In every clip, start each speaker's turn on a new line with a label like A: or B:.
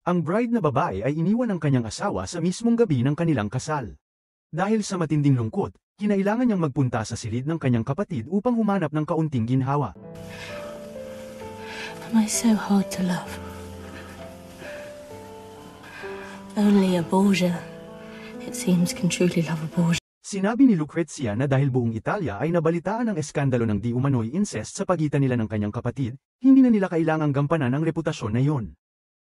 A: Ang bride na babae ay iniwan ng kanyang asawa sa mismong gabi ng kanilang kasal. Dahil sa matinding lungkot, kinailangan niyang magpunta sa silid ng kanyang kapatid upang humanap ng kaunting ginhawa.
B: Am I so hard to love? Only a Borgia, it seems, can truly love a Borgia.
A: Sinabi ni Lucrezia na dahil buong Italia ay nabalitaan ang eskandalo ng di umano'y incest sa pagitan nila ng kanyang kapatid, hindi na nila kailangang gampanan ang reputasyon na iyon.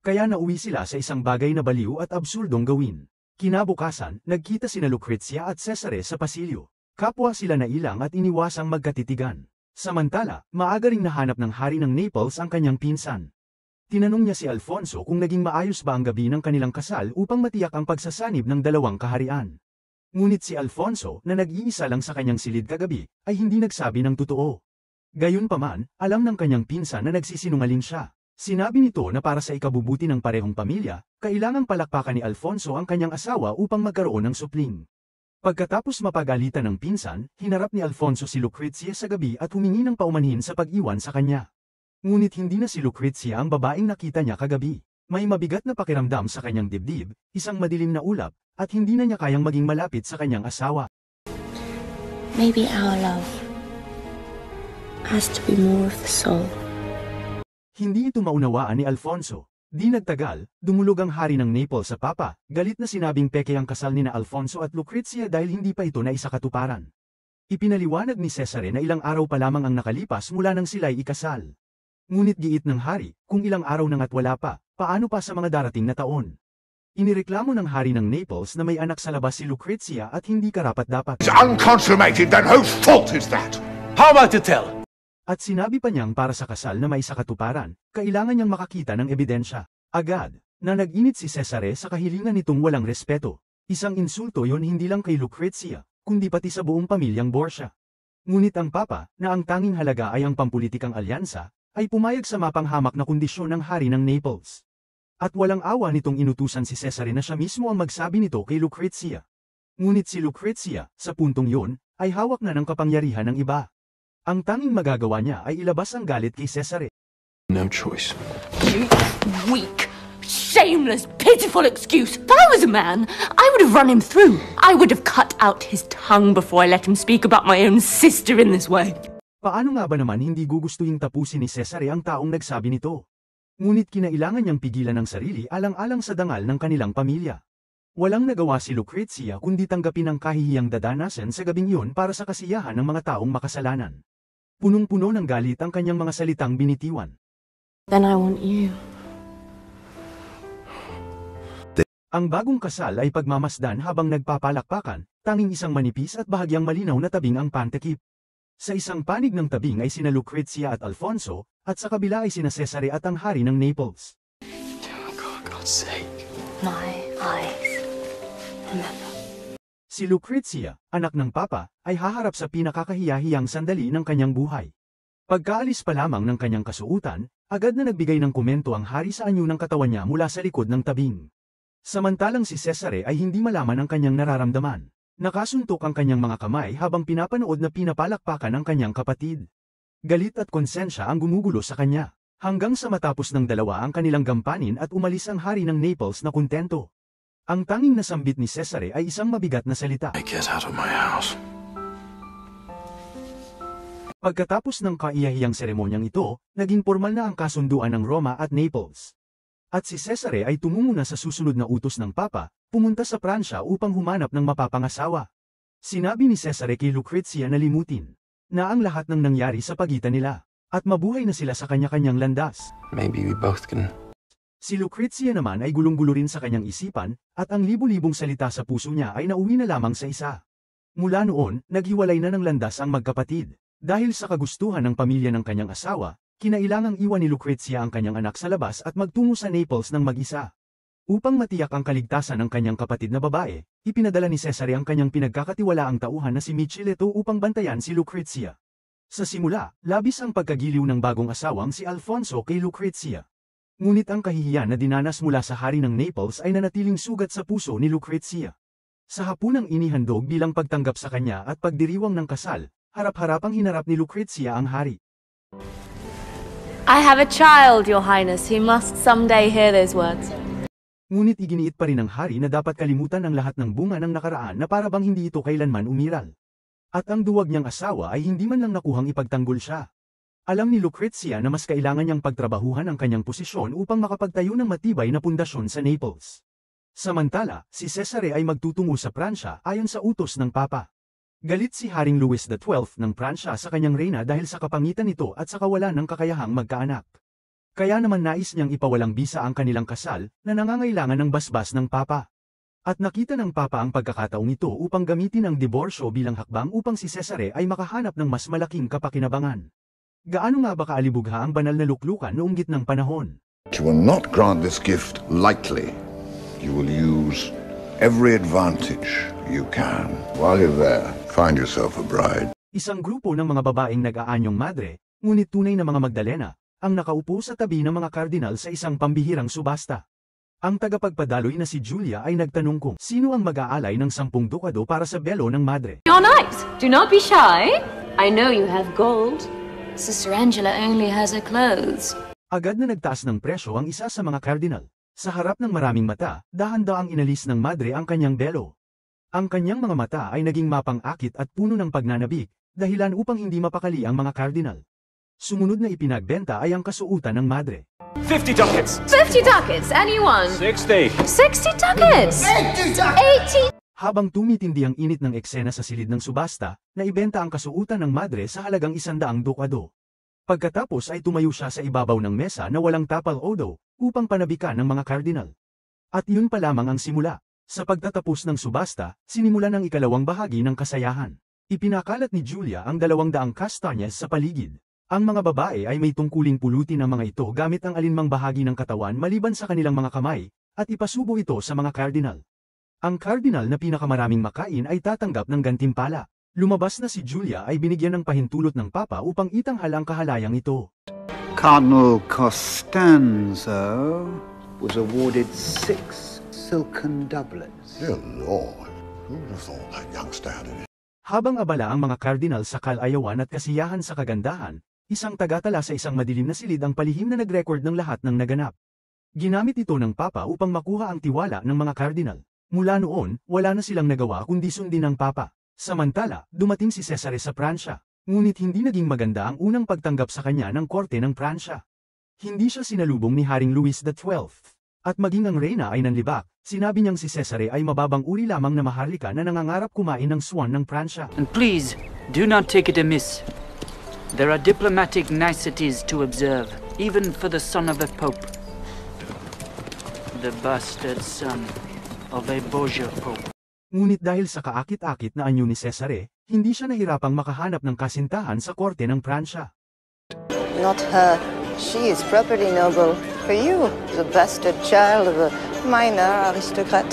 A: Kaya nauwi sila sa isang bagay na baliw at absurdong gawin. Kinabukasan, nagkita sina Lucrezia at Cesare sa pasilyo. Kapwa sila nailang at iniwasang magkatitigan. Samantala, maaga ring nahanap ng hari ng Naples ang kanyang pinsan. Tinanong niya si Alfonso kung naging maayos ba ang gabi ng kanilang kasal upang matiyak ang pagsasanib ng dalawang kaharian. Ngunit si Alfonso, na nag-iisa lang sa kanyang silid kagabi, ay hindi nagsabi ng totoo. Gayunpaman, alam ng kanyang pinsan na nagsisinungaling siya. Sinabi nito na para sa ikabubuti ng parehong pamilya, kailangang palakpakan ni Alfonso ang kanyang asawa upang magkaroon ng supling. Pagkatapos mapagalitan ng pinsan, hinarap ni Alfonso si Lucrezia sa gabi at humingi ng paumanhin sa pag-iwan sa kanya. Ngunit hindi na si Lucrezia ang babaeng nakita niya kagabi. May mabigat na pakiramdam sa kanyang dibdib, isang madilim na ulap, at hindi na niya kayang maging malapit sa kanyang asawa.
B: Maybe our love has to be more of the soul.
A: Hindi ito maunawaan ni Alfonso. Di nagtagal, dumulog ang hari ng Naples sa papa, galit na sinabing peke ang kasal ni na Alfonso at Lucrezia dahil hindi pa ito naisakatuparan. Ipinaliwanag ni Cesare na ilang araw pa lamang ang nakalipas mula nang sila'y ikasal. Ngunit giit ng hari, kung ilang araw nang at wala pa, paano pa sa mga darating na taon? Inireklamo ng hari ng Naples na may anak sa labas si Lucrezia at hindi karapat-dapat.
C: It's unconsummated, then whose fault is that?
D: How am I to tell?
A: At sinabi pa niyang para sa kasal na may sakatuparan, kailangan niyang makakita ng ebidensya. Agad, na nag-init si Cesare sa kahilingan nitong walang respeto. Isang insulto yon hindi lang kay Lucrezia, kundi pati sa buong pamilyang Borgia. Ngunit ang papa, na ang tanging halaga ay ang pampulitikang alyansa, ay pumayag sa mapanghamak na kondisyon ng hari ng Naples. At walang awa nitong inutusan si Cesare na siya mismo ang magsabi nito kay Lucrezia. Ngunit si Lucrezia, sa puntong yon, ay hawak na ng kapangyarihan ng iba. Ang tanging magagawa niya ay ilabas ang galit kay Cesare.
D: No choice.
B: You weak, shameless, pitiful excuse. If I was a man, I would have run him through. I would have cut out his tongue before I let him speak about my own sister in this way.
A: Paano nga ba naman hindi gugustuhin tapusin ni Cesare ang taong nagsabi nito? Ngunit kinailangan niyang pigilan ang sarili alang-alang sa dangal ng kanilang pamilya. Walang nagawa si Lucrezia kundi tanggapin ang kahihiyang dadanasan sa gabing yun para sa kasiyahan ng mga taong makasalanan. Punong-puno ng galit ang kanyang mga salitang binitiwan.
B: Then I want you.
A: Ang bagong kasal ay pagmamasdan habang nagpapalakpakan, tanging isang manipis at bahagyang malinaw na tabing ang pantekip. Sa isang panig ng tabing ay sina Lucrezia at Alfonso, at sa kabila ay sina Cesare at ang hari ng Naples.
D: Oh, God's sake.
B: My eyes. Remember.
A: Si Lucrezia, anak ng papa, ay haharap sa pinakakahiyahiyang sandali ng kanyang buhay. Pagkaalis pa lamang ng kanyang kasuutan, agad na nagbigay ng komento ang hari sa anyo ng katawan niya mula sa likod ng tabing. Samantalang si Cesare ay hindi malaman ang kanyang nararamdaman. Nakasuntok ang kanyang mga kamay habang pinapanood na pinapalakpakan ang kanyang kapatid. Galit at konsensya ang gumugulo sa kanya, hanggang sa matapos ng dalawa ang kanilang gampanin at umalis ang hari ng Naples na kontento. Ang tanging nasambit ni Cesare ay isang mabigat na salita.
D: Get out of my house.
A: Pagkatapos ng kaiyahiyang seremonyang ito, naging formal na ang kasunduan ng Roma at Naples. At si Cesare ay tumungo na sa susunod na utos ng Papa, pumunta sa Pransya upang humanap ng mapapangasawa. Sinabi ni Cesare kay Lucrezia na limutin na ang lahat ng nangyari sa pagitan nila, at mabuhay na sila sa kanya-kanyang landas.
D: Maybe we both can.
A: Si Lucrezia naman ay gulong-gulo rin sa kanyang isipan, at ang libu-libong salita sa puso niya ay nauwi na lamang sa isa. Mula noon, naghiwalay na ng landas ang magkapatid. Dahil sa kagustuhan ng pamilya ng kanyang asawa, kinailangang iwan ni Lucrezia ang kanyang anak sa labas at magtungo sa Naples ng mag-isa. Upang matiyak ang kaligtasan ng kanyang kapatid na babae, ipinadala ni Cesare ang kanyang pinagkakatiwalaang tauhan na si Micheletto upang bantayan si Lucrezia. Sa simula, labis ang pagkagiliw ng bagong asawang si Alfonso kay Lucrezia. Ngunit ang kahihiyan na dinanas mula sa hari ng Naples ay nanatiling sugat sa puso ni Lucrezia. Sa hapunang inihandog bilang pagtanggap sa kanya at pagdiriwang ng kasal, harap-harapang hinarap ni Lucrezia ang hari.
E: I have a child, Your Highness. He must someday hear those words.
A: Ngunit iginiit pa rin ng hari na dapat kalimutan ang lahat ng bunga ng nakaraan na para bang hindi ito kailanman umiral. At ang duwag niyang asawa ay hindi man lang nakuhang ipagtanggol siya. Alam ni Lucrezia na mas kailangan niyang pagtrabahuhan ang kanyang posisyon upang makapagtayo ng matibay na pundasyon sa Naples. Samantala, si Cesare ay magtutungo sa Pransya ayon sa utos ng Papa. Galit si Haring Louis XII ng Pransya sa kanyang reyna dahil sa kapangitan nito at sa kawalan ng kakayahang magkaanak. Kaya naman nais niyang ipawalang bisa ang kanilang kasal na nangangailangan ng basbas ng Papa. At nakita ng Papa ang pagkakataong ito upang gamitin ang diborsyo bilang hakbang upang si Cesare ay makahanap ng mas malaking kapakinabangan. Gaano nga ba kaalibugha ang banal na luklukan noong gitnang panahon?
C: You will not grant this gift lightly. You will use every advantage you can. While you're there, find yourself a bride.
A: Isang grupo ng mga babaeng nag-aanyong madre, ngunit tunay na mga Magdalena, ang nakaupo sa tabi ng mga kardinal sa isang pambihirang subasta. Ang tagapagpadaloy na si Julia ay nagtanong kung sino ang mag-aalay ng 10 dukado para sa belo ng madre.
B: You're nice. Do not be shy. I know you have gold. Sister Angela only has her clothes.
A: Agad na nagtaas ng presyo ang isa sa mga kardinal. Sa harap ng maraming mata, dahan-daang inalis ng madre ang kanyang belo. Ang kanyang mga mata ay naging mapang-akit at puno ng pagnanabik, dahilan upang hindi mapakali ang mga kardinal. Sumunod na ipinagbenta ay ang kasuutan ng madre.
E: 50 ducats!
B: 50 ducats, anyone?
E: 60!
B: 60 ducats! 80!
A: Habang tumitindi ang init ng eksena sa silid ng subasta, naibenta ang kasuutan ng madre sa halagang 100 dukado. Pagkatapos ay tumayo siya sa ibabaw ng mesa na walang tapal odo, upang panabikan ng mga kardinal. At yun pa lamang ang simula. Sa pagtatapos ng subasta, sinimulan ang ikalawang bahagi ng kasayahan. Ipinakalat ni Julia ang 200 kastanyas sa paligid. Ang mga babae ay may tungkuling pulutin ang mga ito gamit ang alinmang bahagi ng katawan maliban sa kanilang mga kamay, at ipasubo ito sa mga kardinal. Ang kardinal na pinakamaraming makain ay tatanggap ng gantimpala. Lumabas na si Julia ay binigyan ng pahintulot ng Papa upang itanghal ang kahalayang ito.
F: Cardinal Costanzo was awarded 6 silken doublets.
C: Dear Lord, who would have thought that youngster had it?
A: Habang abala ang mga kardinal sa kalayawan at kasiyahan sa kagandahan, isang tagatala sa isang madilim na silid ang palihim na nag-record ng lahat ng naganap. Ginamit ito ng Papa upang makuha ang tiwala ng mga kardinal. Mula noon, wala na silang nagawa kundi sundin ang Papa. Samantala, dumating si Cesare sa Pransya. Ngunit hindi naging maganda ang unang pagtanggap sa kanya ng korte ng Pransya. Hindi siya sinalubong ni Haring Louis XII. At maging ang reyna ay nanlibak, sinabi niyang si Cesare ay mababang uri lamang na maharlika na nangangarap kumain ng swan ng Pransya.
G: And please, do not take it amiss. There are diplomatic niceties to observe, even for the son of a pope. The bastard son of a Borgia pope.
A: Ngunit dahil sa kaakit-akit na anyo ni Cesare, hindi siya nahirapang makahanap ng kasintahan sa korte ng Pransya.
H: Not her. She is properly noble. For you, the bastard child of a minor aristocrat.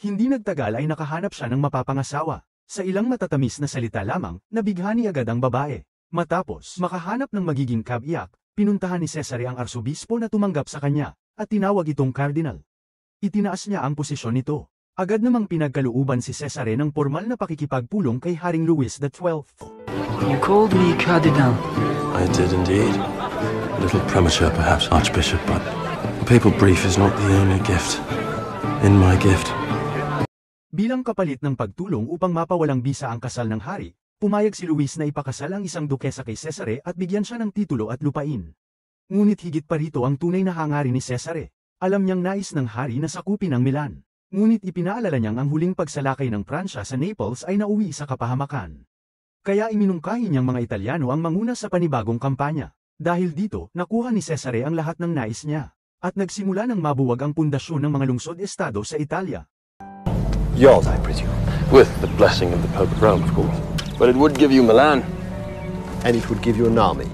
A: Hindi nagtagal ay nakahanap siya ng mapapangasawa. Sa ilang matatamis na salita lamang, nabighani agad ang babae. Matapos makahanap ng magiging kabiyak, pinuntahan ni Cesare ang arsobispo na tumanggap sa kanya, at tinawag itong kardinal. Itinaas niya ang posisyon nito. Agad namang pinagkalooban si Cesare ng formal na pakikipagpulong kay Haring Louis XII.
G: You called me Cardinal.
D: I did indeed. A little premature, perhaps, Archbishop, but the papal brief is not the only gift in my gift.
A: Bilang kapalit ng pagtulong upang mapawalang bisa ang kasal ng hari, pumayag si Luis na ipakasal ang isang dukesa kay Cesare at bigyan siya ng titulo at lupain. Ngunit higit pa rito ang tunay na hangarin ni Cesare. Alam niyang nais ng hari na sakupin ang Milan. Ngunit ipinaalala niyang ang huling pagsalakay ng Pransya sa Naples ay nauwi sa kapahamakan. Kaya iminungkahi niyang mga Italyano ang manguna sa panibagong kampanya. Dahil dito, nakuha ni Cesare ang lahat ng nais niya. At nagsimula ng mabuwag ang pundasyon ng mga lungsod-estado sa Italia.
D: Yours, I presume. With the blessing of the Pope of Rome, of course. But it would give you Milan.
E: And it would give you an army.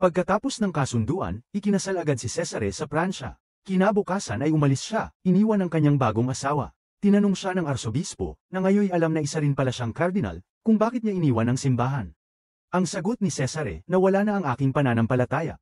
A: Pagkatapos ng kasunduan, ikinasal agad si Cesare sa Pransya. Kinabukasan ay umalis siya, iniwan ang kanyang bagong asawa. Tinanong siya ng arsobispo, na ngayoy alam na isa rin pala siyang kardinal, kung bakit niya iniwan ang simbahan. Ang sagot ni Cesare, na wala na ang aking pananampalataya.